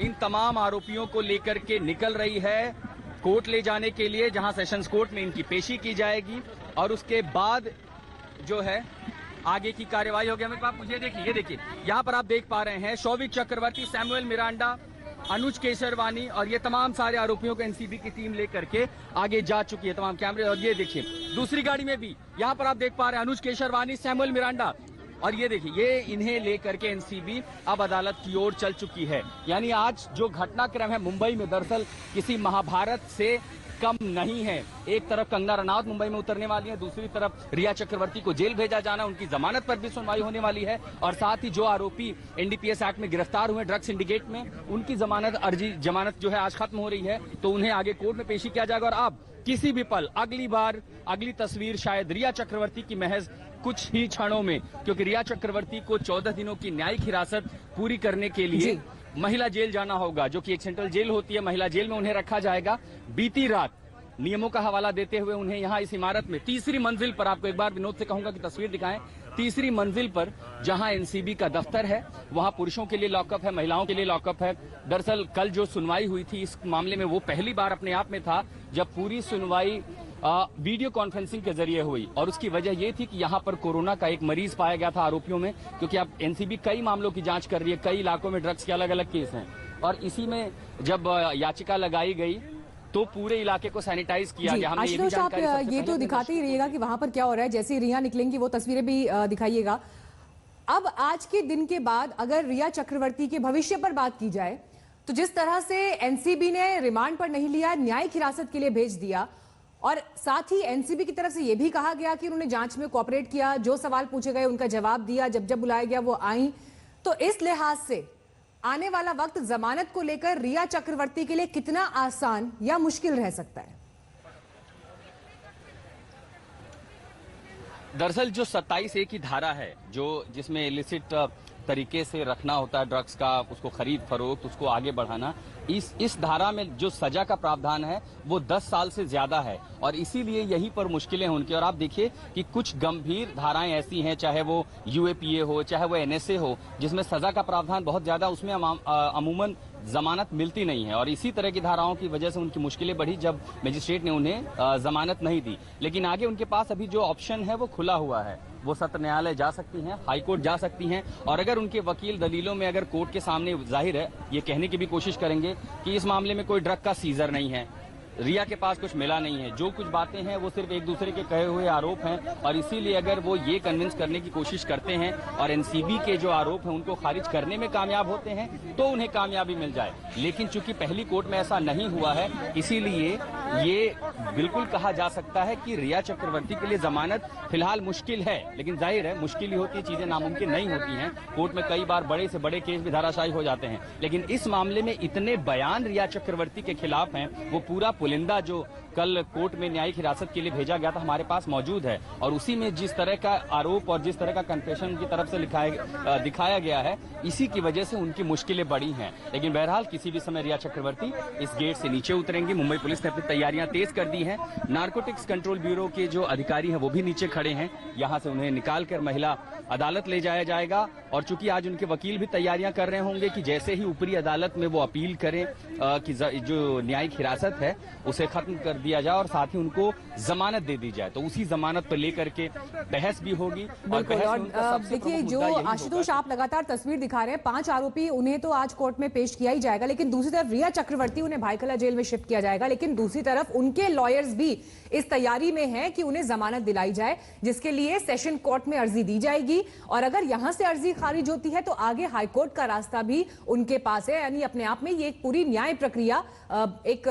इन तमाम आरोपियों को लेकर के निकल रही है कोर्ट ले जाने के लिए, जहां सेशंस कोर्ट में इनकी पेशी की जाएगी और उसके बाद जो है आगे की कार्यवाही होगी। मेरे पास मुझे देखिए, ये देखिए यहाँ पर आप देख पा रहे हैं शौविक चक्रवर्ती, सैमुअल मिरांडा, अनुज केशरवानी और ये तमाम सारे आरोपियों को एनसीबी की टीम लेकर के आगे जा चुकी है, तमाम कैमरे। और ये देखिए दूसरी गाड़ी में भी यहाँ पर आप देख पा रहे हैं अनुज केशरवानी, सैमुअल मिरांडा और ये देखिए ये इन्हें लेकर के एनसीबी अब अदालत की ओर चल चुकी है। यानी आज जो घटनाक्रम है मुंबई में दरअसल किसी महाभारत से कम नहीं है। एक तरफ कंगना रनौत मुंबई में उतरने वाली है, दूसरी तरफ रिया चक्रवर्ती को जेल भेजा जाना, उनकी जमानत पर भी सुनवाई होने वाली है और साथ ही जो आरोपी एनडीपीएस एक्ट में गिरफ्तार हुए ड्रग्स सिंडिकेट में, उनकी जमानत जो है आज खत्म हो रही है, तो उन्हें आगे कोर्ट में पेशी किया जाएगा। और अब किसी भी पल अगली तस्वीर शायद रिया चक्रवर्ती की महज कुछ ही क्षणों में, क्योंकि रिया चक्रवर्ती को 14 दिनों की न्यायिक हिरासत पूरी करने के लिए महिला जेल जाना होगा, जो कि एक सेंट्रल जेल होती है। महिला जेल में उन्हें रखा जाएगा। बीती रात नियमों का हवाला देते हुए उन्हें यहाँ इस इमारत में तीसरी मंजिल पर, आपको एक बार विनोद से कहूंगा कि तस्वीर दिखाएं, तीसरी मंजिल पर जहां एनसीबी का दफ्तर है वहां पुरुषों के लिए लॉकअप है, महिलाओं के लिए लॉकअप है। दरअसल कल जो सुनवाई हुई थी इस मामले में वो पहली बार अपने आप में था जब पूरी सुनवाई वीडियो कॉन्फ्रेंसिंग के जरिए हुई और उसकी वजह ये थी कि यहाँ पर कोरोना का एक मरीज पाया गया था आरोपियों में, क्योंकि अब एनसीबी कई मामलों की जांच कर रही है, कई इलाकों में ड्रग्स के अलग अलग केस हैं और इसी में जब याचिका लगाई गई तो पूरे इलाके को सैनिटाइज किया गया। हमने ये भी जानकारी आप ये तो दिखाते ही रहिएगा कि वहां पर क्या हो रहा है, जैसे ही रिया निकलेंगी वो तस्वीरें भी दिखाइएगा। अब आज के दिन के बाद अगर रिया चक्रवर्ती के भविष्य पर बात की जाए तो जिस तरह से एनसीबी ने रिमांड पर नहीं लिया, न्यायिक हिरासत के लिए भेज दिया और साथ ही एनसीबी की तरफ से यह भी कहा गया कि उन्होंने जांच में कोऑपरेट किया, जो सवाल पूछे गए उनका जवाब दिया, जब जब बुलाया गया वो आई, तो इस लिहाज से आने वाला वक्त जमानत को लेकर रिया चक्रवर्ती के लिए कितना आसान या मुश्किल रह सकता है? दरअसल जो 27A की धारा है, जो जिसमें इलिसिट तरीके से रखना होता है ड्रग्स का, उसको खरीद फरोख्त, उसको आगे बढ़ाना, इस धारा में जो सजा का प्रावधान है वो 10 साल से ज्यादा है और इसीलिए यहीं पर मुश्किलें हैं उनकी। और आप देखिए कि कुछ गंभीर धाराएं ऐसी हैं, चाहे वो यूएपीए हो, चाहे वो एनएसए हो, जिसमें सजा का प्रावधान बहुत ज्यादा, उसमें अमूमन जमानत मिलती नहीं है और इसी तरह की धाराओं की वजह से उनकी मुश्किलें बढ़ी जब मजिस्ट्रेट ने उन्हें जमानत नहीं दी। लेकिन आगे उनके पास अभी जो ऑप्शन है वो खुला हुआ है, वो सत्र न्यायालय जा सकती हैं, हाईकोर्ट जा सकती हैं और अगर उनके वकील दलीलों में अगर कोर्ट के सामने जाहिर है ये कहने की भी कोशिश करेंगे कि इस मामले में कोई ड्रग का सीजर नहीं है, रिया के पास कुछ मिला नहीं है, जो कुछ बातें हैं वो सिर्फ एक दूसरे के कहे हुए आरोप हैं और इसीलिए अगर वो ये कन्विंस करने की कोशिश करते हैं और एनसीबी के जो आरोप हैं उनको खारिज करने में कामयाब होते हैं तो उन्हें कामयाबी मिल जाए। लेकिन चूंकि पहली कोर्ट में ऐसा नहीं हुआ है, इसीलिए ये बिल्कुल कहा जा सकता है कि रिया चक्रवर्ती के लिए जमानत फिलहाल मुश्किल है। लेकिन जाहिर है मुश्किल ही होती है, चीजें नामुमकिन नहीं होती हैं। कोर्ट में कई बार बड़े से बड़े केस भी धाराशायी हो जाते हैं, लेकिन इस मामले में इतने बयान रिया चक्रवर्ती के खिलाफ हैं, वो पूरा पुलिंदा जो कल कोर्ट में न्यायिक हिरासत के लिए भेजा गया था हमारे पास मौजूद है और उसी में जिस तरह का आरोप और जिस तरह का कन्फेशन की तरफ से दिखाया गया है, इसी की वजह से उनकी मुश्किलें बढ़ी हैं। लेकिन बहरहाल किसी भी समय रिया चक्रवर्ती इस गेट से नीचे उतरेंगी। मुंबई पुलिस ने अपनी तैयारियां तेज कर दी हैं। नारकोटिक्स कंट्रोल ब्यूरो के जो अधिकारी हैं वो भी नीचे खड़े हैं। यहां से उन्हें निकालकर महिला अदालत ले जाया जाएगा और चूंकि आज उनके वकील भी तैयारियां कर रहे होंगे कि जैसे ही ऊपरी अदालत में वो अपील करें कि जो न्यायिक हिरासत है उसे खत्म कर दिया जाए और साथ ही उनको जमानत दे दी जाए, तो उसी जमानत पर लेकर के बहस भी होगी। और देखिए जो आशुतोष आप लगातार तस्वीर दिखा रहे हैं, 5 आरोपी, उन्हें तो आज कोर्ट में पेश किया ही जाएगा, लेकिन दूसरी तरफ रिया चक्रवर्ती, उन्हें भाईकला जेल में शिफ्ट किया जाएगा। लेकिन दूसरी तरफ उनके लॉयर्स भी इस तैयारी में हैं कि उन्हें जमानत दिलाई जाए, जिसके लिए सेशन कोर्ट में अर्जी दी जाएगी और अगर यहां से अर्जी खारिज होती है तो आगे हाईकोर्ट का रास्ता भी उनके पास है। यानी अपने आप में ये एक पूरी न्याय प्रक्रिया एक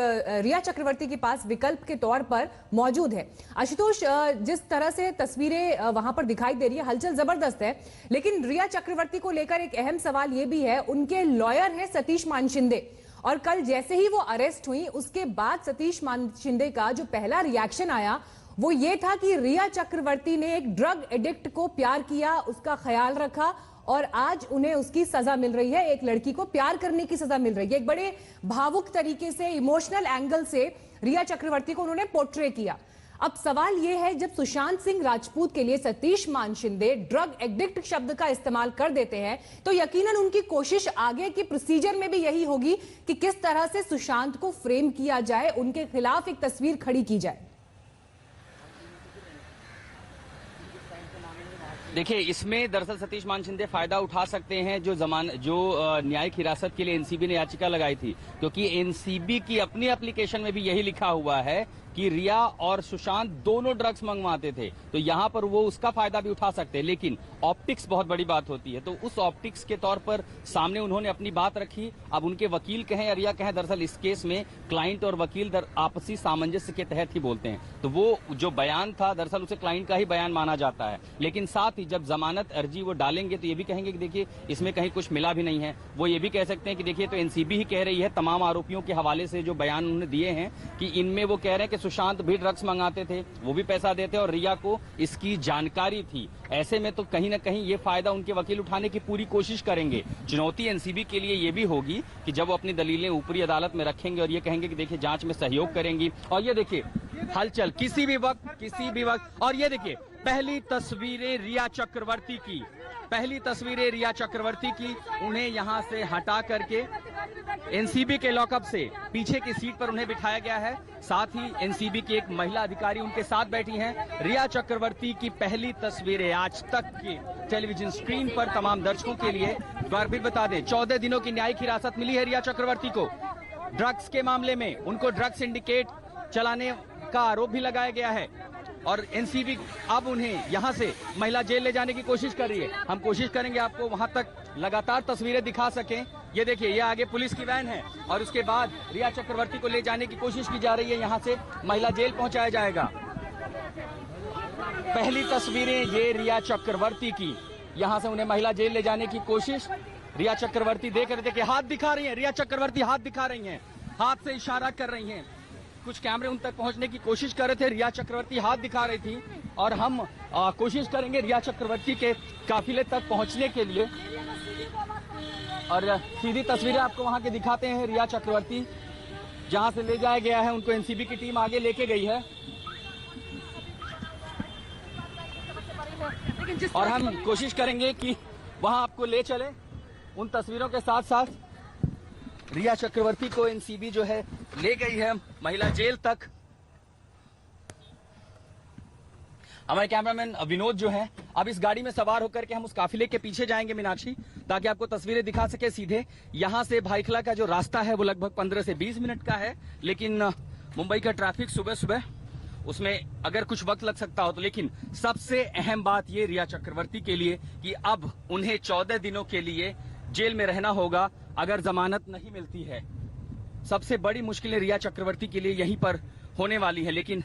रिया चक्रवर्ती के पास विकल्प के तौर पर मौजूद है। आशुतोष, जिस तरह से तस्वीरें वहां पर दिखाई दे रही है, हलचल जबरदस्त है, लेकिन रिया चक्रवर्ती को लेकर एक अहम सवाल यह भी है, उनके लॉयर हैं सतीश मानशिंदे और कल जैसे ही वो अरेस्ट हुई उसके बाद सतीश मानशिंदे का जो पहला रिएक्शन आया वो ये था कि रिया चक्रवर्ती ने एक ड्रग एडिक्ट को प्यार किया, उसका ख्याल रखा और आज उन्हें उसकी सजा मिल रही है, एक लड़की को प्यार करने की सजा मिल रही है। एक बड़े भावुक तरीके से, इमोशनल एंगल से रिया चक्रवर्ती को उन्होंने पोर्ट्रे किया। अब सवाल यह है, जब सुशांत सिंह राजपूत के लिए सतीश मान शिंदे ड्रग एडिक्ट शब्द का इस्तेमाल कर देते हैं, तो यकीनन उनकी कोशिश आगे की प्रोसीजर में भी यही होगी कि किस तरह से सुशांत को फ्रेम किया जाए, उनके खिलाफ एक तस्वीर खड़ी की जाए। देखिए, इसमें दरअसल सतीश मान शिंदे फायदा उठा सकते हैं जो न्यायिक हिरासत के लिए एनसीबी ने याचिका लगाई थी, क्योंकि एनसीबी की अपनी एप्लीकेशन में भी यही लिखा हुआ है कि रिया और सुशांत दोनों ड्रग्स मंगवाते थे, तो यहां पर वो उसका फायदा भी उठा सकते हैं। लेकिन ऑप्टिक्स बहुत बड़ी बात होती है, तो उस ऑप्टिक्स के तौर पर सामने उन्होंने अपनी बात रखी। अब उनके वकील कहें या रिया कहें, दरअसल इस केस में क्लाइंट और वकील आपसी सामंजस्य के तहत ही बोलते हैं, तो वो जो बयान था दरअसल उसे क्लाइंट का ही बयान माना जाता है। लेकिन साथ ही जब जमानत अर्जी वो डालेंगे तो ये भी कहेंगे कि देखिए इसमें कहीं कुछ मिला भी नहीं है। वो ये भी कह सकते हैं कि देखिए, तो एनसीबी ही कह रही है तमाम आरोपियों के हवाले से जो बयान उन्होंने दिए हैं कि इनमें वो कह रहे हैं कि सुशांत भी ड्रग्स मंगाते थे, वो भी पैसा देते और रिया को इसकी जानकारी थी। ऐसे में तो कहीं ना कहीं ये फायदा उनके वकील उठाने की पूरी कोशिश करेंगे। चुनौती एनसीबी के लिए ये भी होगी कि जब वो अपनी दलीलें ऊपरी अदालत में रखेंगे और ये कहेंगे कि देखिए जांच में सहयोग करेंगी, और ये देखिए हलचल किसी भी वक्त। और ये देखिए पहली तस्वीरें रिया चक्रवर्ती की, उन्हें यहां से हटा करके एनसीबी के लॉकअप से पीछे की सीट पर उन्हें बिठाया गया है। साथ ही एनसीबी की एक महिला अधिकारी उनके साथ बैठी हैं। रिया चक्रवर्ती की पहली तस्वीरें आज तक के टेलीविजन स्क्रीन पर तमाम दर्शकों के लिए। एक बार फिर बता दें, 14 दिनों की न्यायिक हिरासत मिली है रिया चक्रवर्ती को ड्रग्स के मामले में। उनको ड्रग्स सिंडिकेट चलाने का आरोप भी लगाया गया है और एनसीबी अब उन्हें यहां से महिला जेल ले जाने की कोशिश कर रही है। हम कोशिश करेंगे आपको वहां तक लगातार तस्वीरें दिखा सकें। ये देखिए, ये आगे पुलिस की वैन है और उसके बाद रिया चक्रवर्ती को ले जाने की कोशिश की जा रही है। यहां से महिला जेल पहुंचाया जाएगा। पहली तस्वीरें ये रिया चक्रवर्ती की, यहां से उन्हें महिला जेल ले जाने की कोशिश। रिया चक्रवर्ती देख रहे थे कि हाथ दिखा रही है, रिया चक्रवर्ती हाथ दिखा रही हैं, हाथ से इशारा कर रही हैं। कुछ कैमरे उन तक पहुंचने की कोशिश कर रहे थे, रिया चक्रवर्ती हाथ दिखा रही थी और हम कोशिश करेंगे रिया चक्रवर्ती के काफिले तक पहुंचने के लिए। और सीधी तस्वीरें आपको वहां के दिखाते हैं। रिया चक्रवर्ती जहां से ले जाया गया है, उनको एनसीबी की टीम आगे लेके गई है और हम कोशिश करेंगे कि वहां आपको ले चले। उन तस्वीरों के साथ साथ रिया चक्रवर्ती को एनसीबी जो है ले गई है महिला जेल तक। हमारे कैमरामैन विनोद जो है अब इस गाड़ी में सवार होकर के हम उस काफिले के पीछे जाएंगे मीनाक्षी, ताकि आपको तस्वीरें दिखा सके सीधे। यहां से भाईखला का जो रास्ता है वो लगभग 15 से 20 मिनट का है, लेकिन मुंबई का ट्रैफिक सुबह उसमें अगर कुछ वक्त लग सकता हो तो। लेकिन सबसे अहम बात ये रिया चक्रवर्ती के लिए कि अब उन्हें 14 दिनों के लिए जेल में रहना होगा अगर जमानत नहीं मिलती है। सबसे बड़ी मुश्किलें रिया चक्रवर्ती के लिए यहीं पर होने वाली है, लेकिन